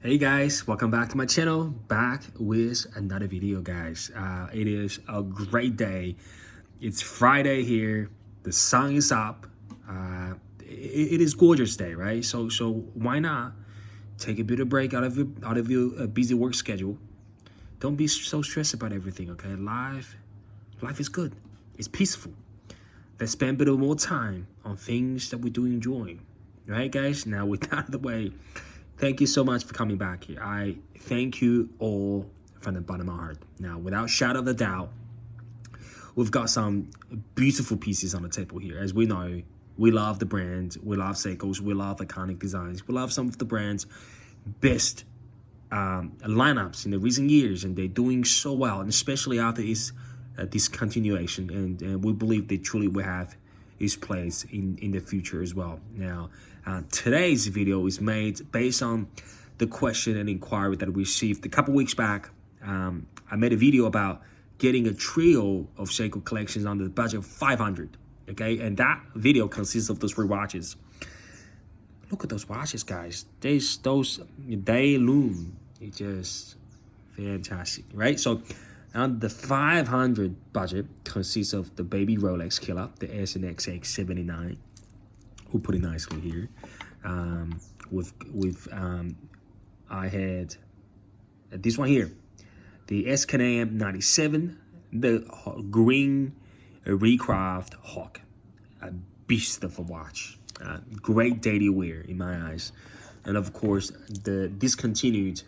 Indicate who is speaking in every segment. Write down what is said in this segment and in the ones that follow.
Speaker 1: Hey guys, welcome back to my channel, back with another video guys. It is a great day. It's Friday here, the sun is up. It is gorgeous day, right? So why not take a bit of break out of your busy work schedule. Don't be so stressed about everything, okay? Life is good, it's peaceful. Let's spend a bit of more time on things that we do enjoy, right guys? Now with that out of the way, thank you so much for coming back here. I thank you all from the bottom of my heart. Now, without shadow of a doubt, we've got some beautiful pieces on the table here. As we know, we love the brand, we love Seiko's, we love iconic designs, we love some of the brand's best lineups in the recent years, and they're doing so well, and especially after its discontinuation, and we believe they truly will have its place in the future as well. Now, today's video is made based on the question and inquiry that we received a couple weeks back. I made a video about getting a trio of Seiko collections under the budget of 500. Okay, and that video consists of those 3 watches. Look at those watches, guys. They loom. It's just fantastic, right? So, the 500 budget consists of the baby Rolex killer, the SNX 79. We'll put it nicely here. I had this one here, the SKM 97, the green Recraft Hawk, a beast of a watch. Great daily wear in my eyes. And of course, the discontinued.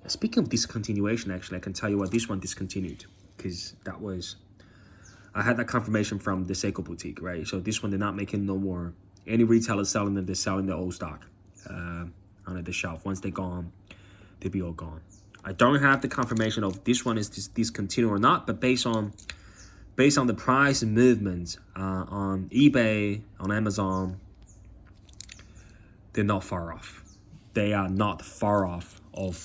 Speaker 1: Speaking of discontinuation, actually, I can tell you what this one discontinued, because that was, I had that confirmation from the Seiko boutique, right? So this one, they're not making no more. Any retailer selling them, they're selling the old stock on the shelf. Once they're gone, they'll be all gone. I don't have the confirmation of this one is discontinued or not, but based on the price movements on eBay, on Amazon, they're not far off. They are not far off of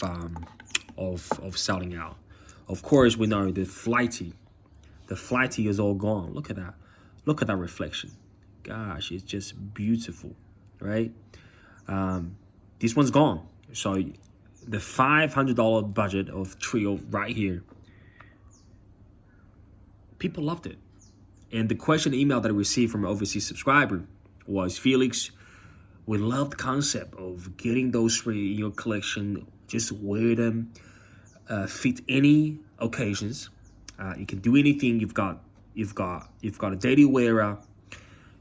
Speaker 1: selling out. Of course, we know the flighty is all gone. Look at that. Look at that reflection. Gosh, it's just beautiful, right? This one's gone. So the $500 budget of Trio right here, people loved it. And the question email that I received from an overseas subscriber was, Felix, we love the concept of getting those 3 in your collection. Just wear them, fit any occasions. You can do anything. You've got a daily wearer.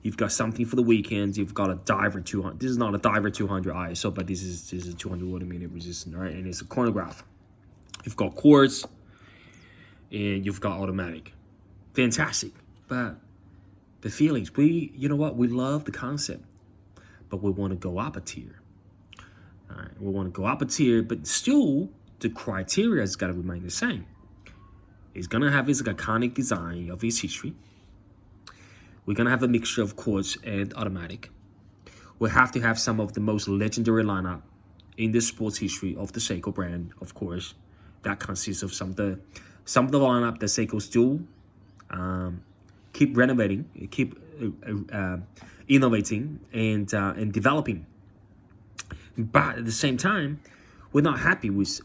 Speaker 1: You've got something for the weekends. You've got a diver 200. This is not a diver 200 ISO, but this is 200 watt-minute resistant, right? And it's a chronograph. You've got quartz, and you've got automatic. Fantastic. But the feelings, you know what? We love the concept, but we want to go up a tier. All right, we want to go up a tier, but still the criteria has got to remain the same. It's gonna have its iconic design of its history. We're gonna have a mixture of quartz and automatic. We have to have some of the most legendary lineup in the sports history of the Seiko brand, of course. That consists of some of the lineup that Seiko still keep renovating, keep innovating and developing. But at the same time, we're not happy with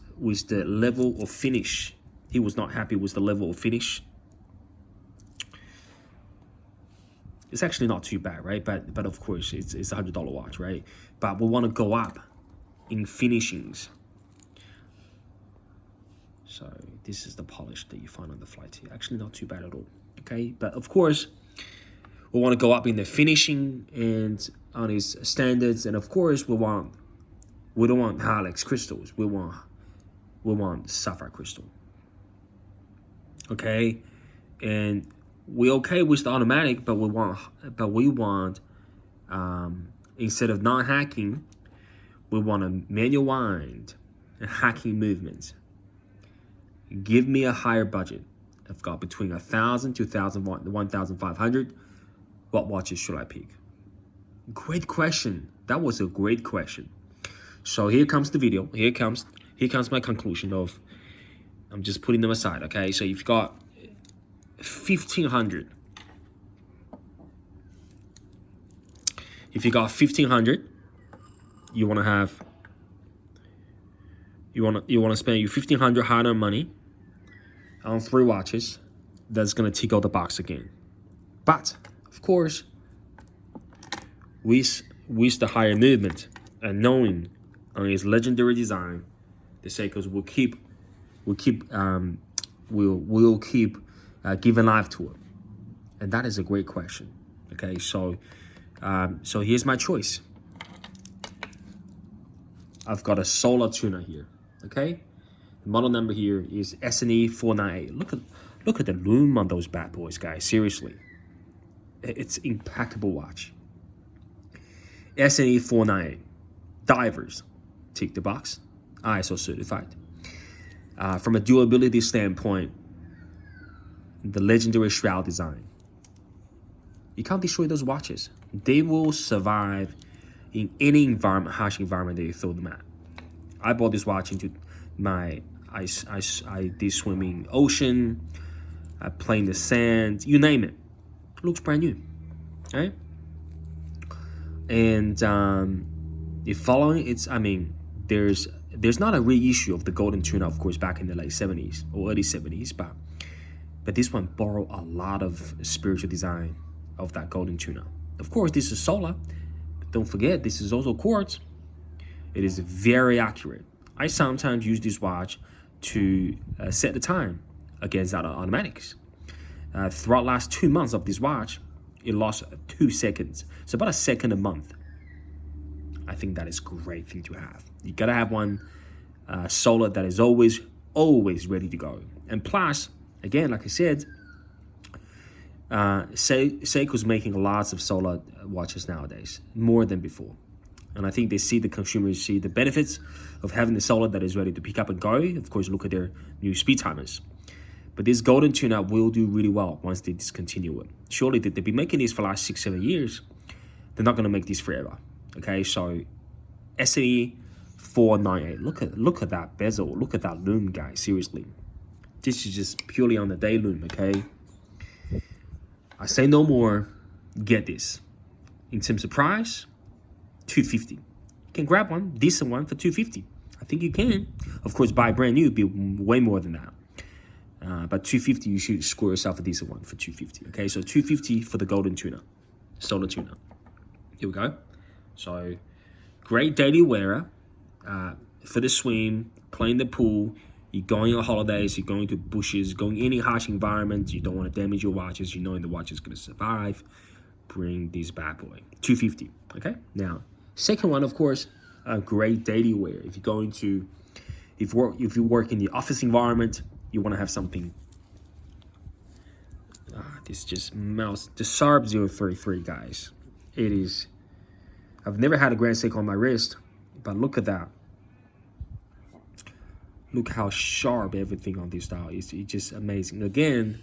Speaker 1: the level of finish. He was not happy with the level of finish. It's actually not too bad, right? But of course, it's a $100 watch, right? But we want to go up in finishings. So this is the polish that you find on the flight here. Actually, not too bad at all. Okay, but of course, we want to go up in the finishing and on his standards, and of course, we don't want Hallex crystals. We want sapphire crystal. Okay, and we're okay with the automatic, but we want instead of non-hacking, we want a manual wind and hacking movements. Give me a higher budget. I've got between 1,000 to 1,500. What watches should I pick? Great question. That was a great question. So here comes the video. Here comes my conclusion of, I'm just putting them aside, okay? So you've got 1,500. If you got 1,500, you want to have You wanna spend your 1,500 hard-earned money on 3 watches. That's gonna tick out the box again. But of course, with the higher movement and knowing on its legendary design, the Seikos will keep giving life to it, and that is a great question. Okay, so here's my choice. I've got a solar tuner here. Okay, the model number here is SNE 498. Look at the lume on those bad boys, guys. Seriously, it's impeccable watch. SNE 498 divers, tick the box, ISO certified. From a durability standpoint, the legendary shroud design. You can't destroy those watches. They will survive in any environment, harsh environment that you throw them at. I bought this watch into I did swimming ocean, I play in the sand, you name it. Looks brand new, right? And if following, there's not a reissue of the golden tuna, of course, back in the late 70s or early 70s, but this one borrowed a lot of spiritual design of that golden tuna. Of course, this is solar, but don't forget, this is also quartz. It is very accurate. I sometimes use this watch to set the time against other automatics. Throughout last 2 months of this watch, it lost 2 seconds. So about a second a month. I think that is a great thing to have. You gotta have one solar that is always ready to go. And plus, again, like I said, Seiko's making lots of solar watches nowadays, more than before. And I think the consumers see the benefits of having the solar that is ready to pick up and go. Of course, look at their new speed timers. But this golden tune-up will do really well once they discontinue it. Surely they've been making these for the last 6-7 years. They're not going to make these forever. Okay, so SNE 498. Look at that bezel. Look at that lume, guys. Seriously, this is just purely on the day lume. Okay, I say no more. Get this. In terms of price, $250. You can grab one, decent one for $250. I think you can. Of course, buy brand new, it'd be way more than that. But $250, you should score yourself a decent one for $250. Okay, so $250 for the golden tuna, solar tuna. Here we go. So great daily wearer for the swim, playing the pool. You're going on holidays, you're going to bushes, going any harsh environment. You don't want to damage your watches. You know the watch is going to survive. Bring this bad boy. $250. Okay. Now, second one, of course, a great daily wear. If you're going to, if you work in the office environment, you want to have something. This just melts. The SARB 033, guys. It is. I've never had a Grand Seiko on my wrist, but look at that. Look how sharp everything on this dial is. It's just amazing. Again,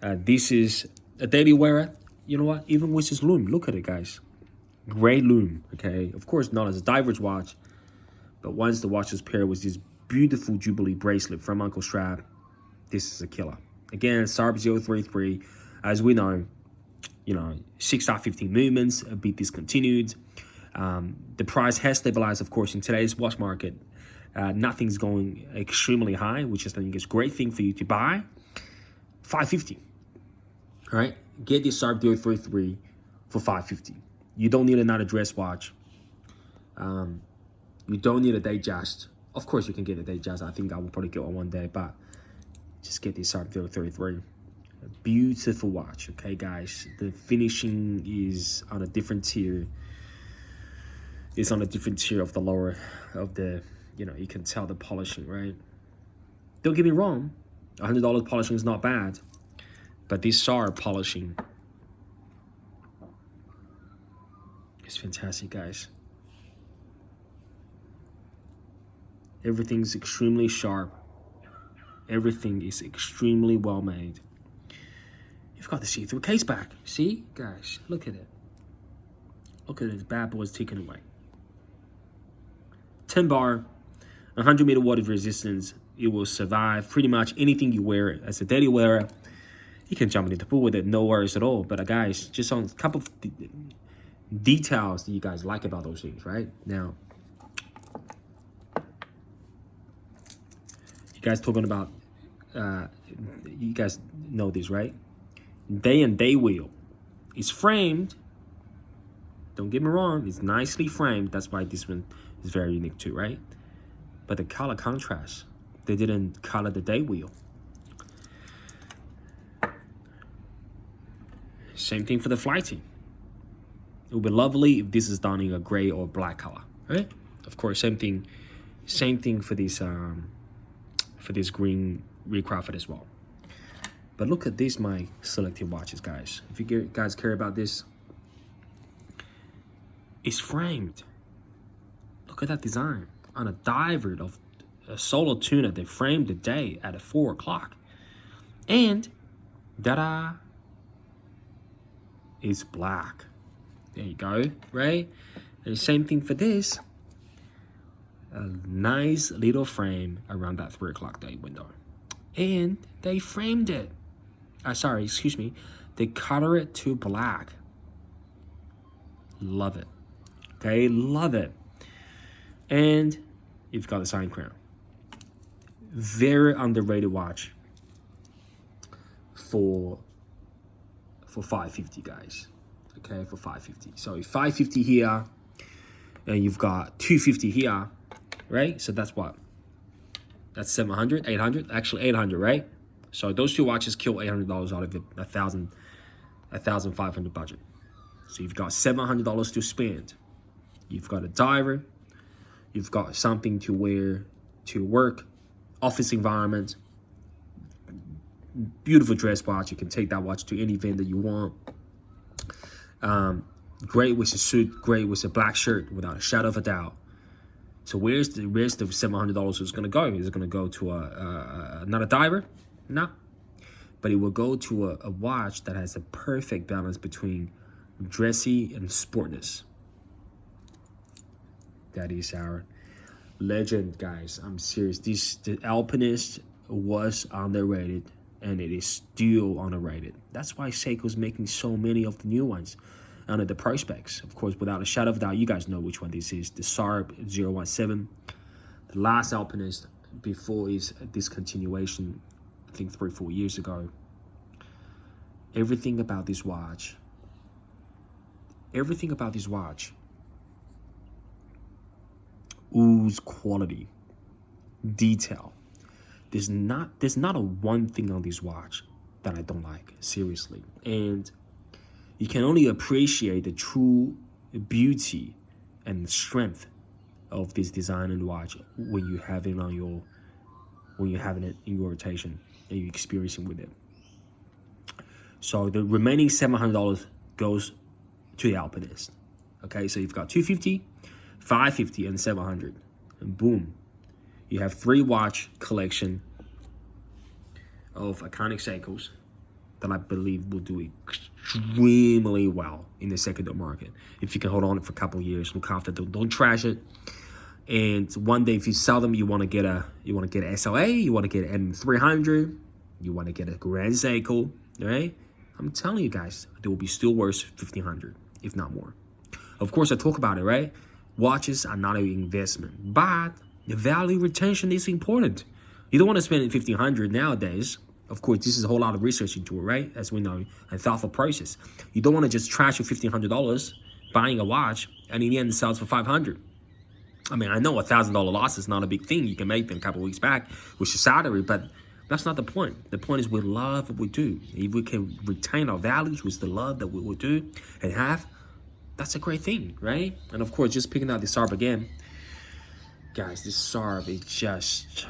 Speaker 1: this is a daily wearer. You know what? Even with this lume, look at it, guys. Great lume, okay? Of course, not as a diver's watch, but once the watch is paired with this beautiful Jubilee bracelet from Uncle Strap, this is a killer. Again, SARB 033, as we know, 6.15 movements, a bit discontinued. The price has stabilized, of course, in today's watch market. Nothing's going extremely high, which I think is a great thing for you to buy. $550. All right, get this SARB 033 for $550. You don't need another dress watch. You don't need a Datejust. Of course, you can get a Datejust. I think I will probably get one day, but just get this SARB 033. A beautiful watch, okay, guys. The finishing is on a different tier. It's on a different tier of the lower of the. You can tell the polishing, right? Don't get me wrong, $100 polishing is not bad, but this SARB polishing is fantastic, guys. Everything's extremely sharp. Everything is extremely well made. You've got the see-through case back. See, guys, look at it. Look at this bad boy's ticking away. 10 bar. 100 meter water resistance. It will survive pretty much anything you wear as a daily wearer. You can jump into the pool with it, no worries at all. But guys, just on a couple of details that you guys like about those things, right? Now, You guys talking about, you guys know this, right? Day and day wheel. It's framed. Don't get me wrong, it's nicely framed. That's why this one is very unique too, right? But the color contrast, they didn't color the day wheel. Same thing for the flighty. It would be lovely if this is done in a gray or black color, right? Of course, same thing for this green recrafted as well. But look at these, my selected watches, guys. If you guys care about this, it's framed. Look at that design on a diver of a solo tuner. They framed the day at 4 o'clock, and ta-da! It's black. There you go, right? And same thing for this. A nice little frame around that 3 o'clock day window. And they framed it. Sorry, excuse me. They color it to black. Love it. Okay, love it. And you've got the sign crown. Very underrated watch for $550, guys. Okay, for $550. So $550 here, and you've got $250 here, right? So that's what? That's $700, $800, actually $800, right? So those two watches kill $800 out of a $1,500 budget. So you've got $700 to spend. You've got a diver. You've got something to wear to work, office environment. Beautiful dress watch. You can take that watch to any event that you want. Great with a suit, great with a black shirt, without a shadow of a doubt. So where's the $700 is going to go? Is it going to go to another diver? No. But it will go to a watch that has a perfect balance between dressy and sportness. That is our legend, guys. I'm serious. The Alpinist was underrated, and it is still underrated. That's why Seiko's making so many of the new ones under the price specs. Of course, without a shadow of a doubt, you guys know which one this is. The SARB 017. The last Alpinist before his discontinuation, I think 3-4 years ago. Everything about this watch ooze quality, detail. There's not a one thing on this watch that I don't like, seriously. And you can only appreciate the true beauty and strength of this design and watch when you have it when you're having it in your rotation and you're experiencing with it. So the remaining $700 goes to the Alpinist. Okay, so you've got $250, $550, and $700, and boom, you have 3 watch collection of iconic Seikos that I believe will do extremely well in the secondary market. If you can hold on for a couple of years, look after them, don't trash it. And one day, if you sell them, you want to get a SLA, you want to get an M300, you want to get a Grand Seiko, right? I'm telling you guys, they will be still worth $1,500, if not more. Of course, I talk about it, right? Watches are not an investment, but the value retention is important. You don't want to spend $1,500 nowadays. Of course, this is a whole lot of research into it, right? As we know, and thoughtful prices. You don't want to just trash your $1,500 buying a watch and in the end it sells for $500. I mean, I know $1,000 loss is not a big thing. You can make them a couple of weeks back with your salary, but that's not the point. The point is we love what we do. If we can retain our values with the love that we will do and have, that's a great thing, right? And of course, just picking out the SARB again. Guys, this SARB is just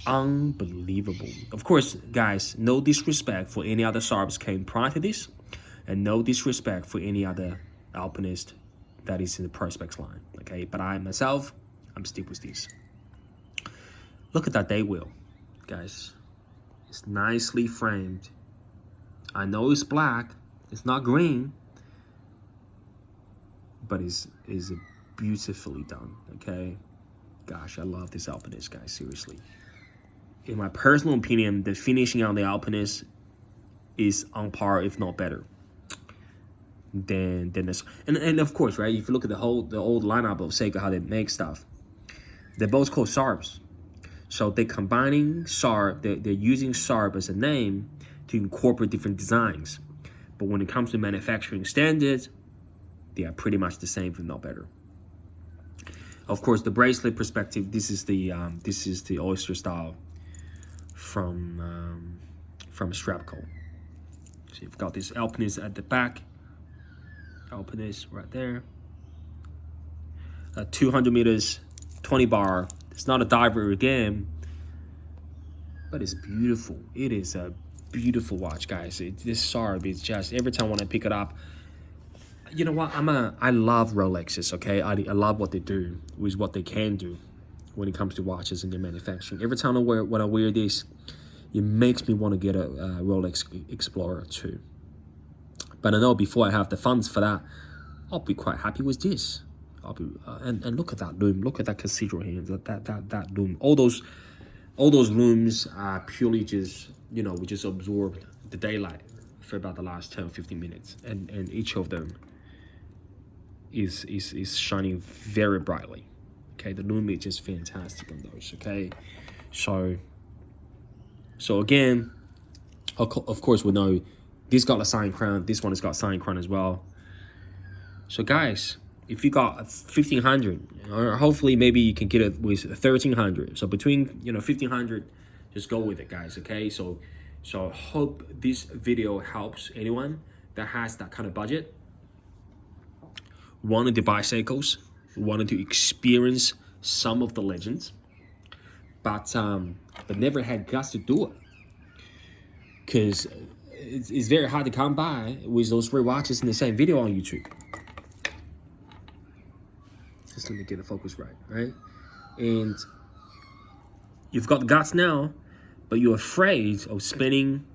Speaker 1: unbelievable. Of course, guys, no disrespect for any other SARBs came prior to this, and no disrespect for any other Alpinist that is in the price specs line, okay? But I'm stick with this. Look at that day wheel, guys. It's nicely framed. I know it's black, it's not green, but it's beautifully done, okay? Gosh, I love this Alpinist, guys, seriously. In my personal opinion, the finishing on the Alpinist is on par, if not better, than this. And of course, right, if you look at the old lineup of Seiko, how they make stuff, they're both called SARBs. So they're combining Sharp, they're using Sharp as a name to incorporate different designs. But when it comes to manufacturing standards, they are pretty much the same, if not better. Of course, the bracelet perspective, this is the oyster style from Strapco. So you've got this alpinist at the back, alpinist right there. 200 meters, 20 bar. It's not a diver again, but it's beautiful. It is a beautiful watch, guys. This Sharp is just, every time when I pick it up, you know what? I love Rolexes, okay? I love what they do with what they can do when it comes to watches and their manufacturing. Every time when I wear this, it makes me want to get a Rolex Explorer 2. But I know before I have the funds for that, I'll be quite happy with this. I'll be and look at that loom, look at that cathedral hands, that loom. All those looms are purely just, you know, we just absorbed the daylight for about the last 10 or 15 minutes, and each of them is shining very brightly. Okay, the loom is just fantastic on those. Okay, so again, of course we know this got a sign crown, this one has got sign crown as well. So guys, if you got 1500, or hopefully maybe you can get it with 1300. So between, you know, 1500, just go with it, guys. Okay, so hope this video helps anyone that has that kind of budget, wanted to buy Seikos, wanted to experience some of the legends, but never had guts to do it, because it's very hard to come by with those 3 watches in the same video on YouTube. Just let me get the focus right? And you've got the guts now, but you're afraid of spending,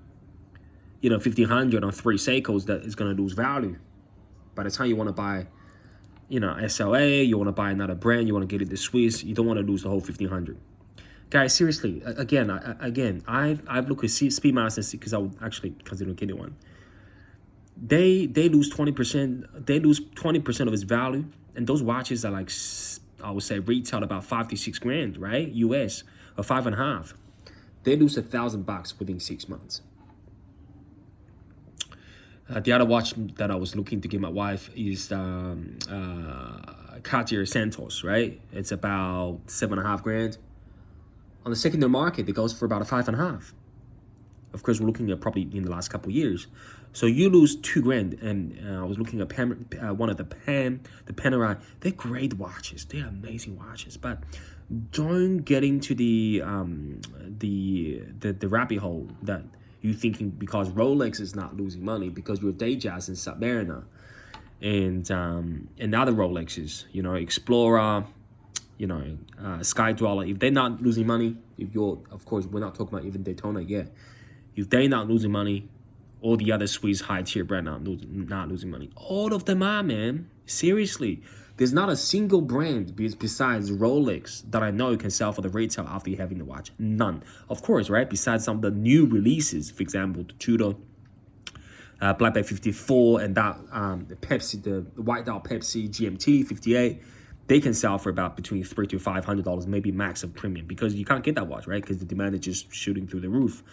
Speaker 1: you know, 1500 on 3 Seikos that is going to lose value. By the time you want to buy, you know, SLA, you want to buy another brand, you want to get it the Swiss, you don't want to lose the whole 1500. Guys, seriously, again, I've looked at Speedmaster because I would actually consider getting one. They lose 20%. They lose 20% of its value, and those watches are like, I would say, retail about 5 to 6 grand, right? US, or 5.5. They lose $1,000 within 6 months. The other watch that I was looking to give my wife is Cartier Santos, right? It's about 7.5 grand. On the secondary market, it goes for about a 5.5. Of course, we're looking at probably in the last couple of years. So you lose 2 grand. And I was looking at one of the Panerai. They're great watches. They're amazing watches. But don't get into the rabbit hole that you thinking because Rolex is not losing money because you're Datejust and Submariner and other Rolexes, you know, Explorer, you know, Sky Dweller. If they're not losing money, if you're, of course, we're not talking about even Daytona yet. If they're not losing money, all the other Swiss high-tier brand not losing money. All of them are, man. Seriously. There's not a single brand besides Rolex that I know can sell for the retail after you having the watch. None. Of course, right? Besides some of the new releases, for example, the Tudor, Black Bay 54, and that the Pepsi, the White Dot Pepsi GMT 58, they can sell for about between $300 to $500, maybe max of premium, because you can't get that watch, right? Because the demand is just shooting through the roof.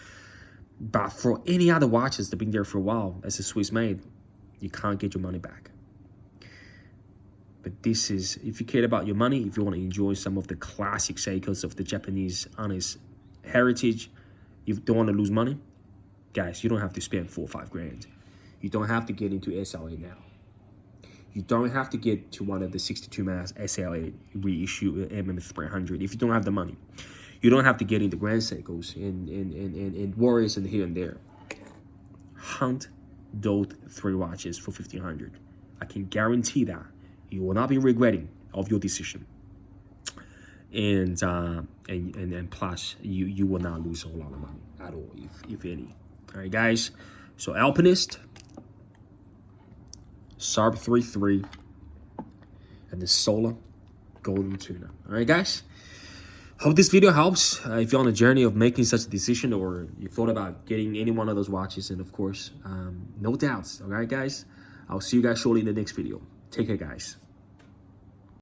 Speaker 1: But for any other watches that have been there for a while as a Swiss made, you can't get your money back. But this is, if you care about your money, if you want to enjoy some of the classic Seikos of the Japanese honest heritage, you don't want to lose money, guys, you don't have to spend 4 or 5 grand. You don't have to get into SLA now. You don't have to get to one of the 62 mass SLA reissue MM300 if you don't have the money. You don't have to get into Grand Seikos and Warriors and here and there. Hunt those 3 watches for 1500. I can guarantee that you will not be regretting of your decision. And plus, you will not lose a whole lot of money at all, if any. All right, guys. So Alpinist, Sharp 33, and the Solar Golden Tuna. All right, guys. Hope this video helps. If you're on a journey of making such a decision, or you thought about getting any one of those watches, and of course, no doubts. All right, guys. I'll see you guys shortly in the next video. Take care, guys.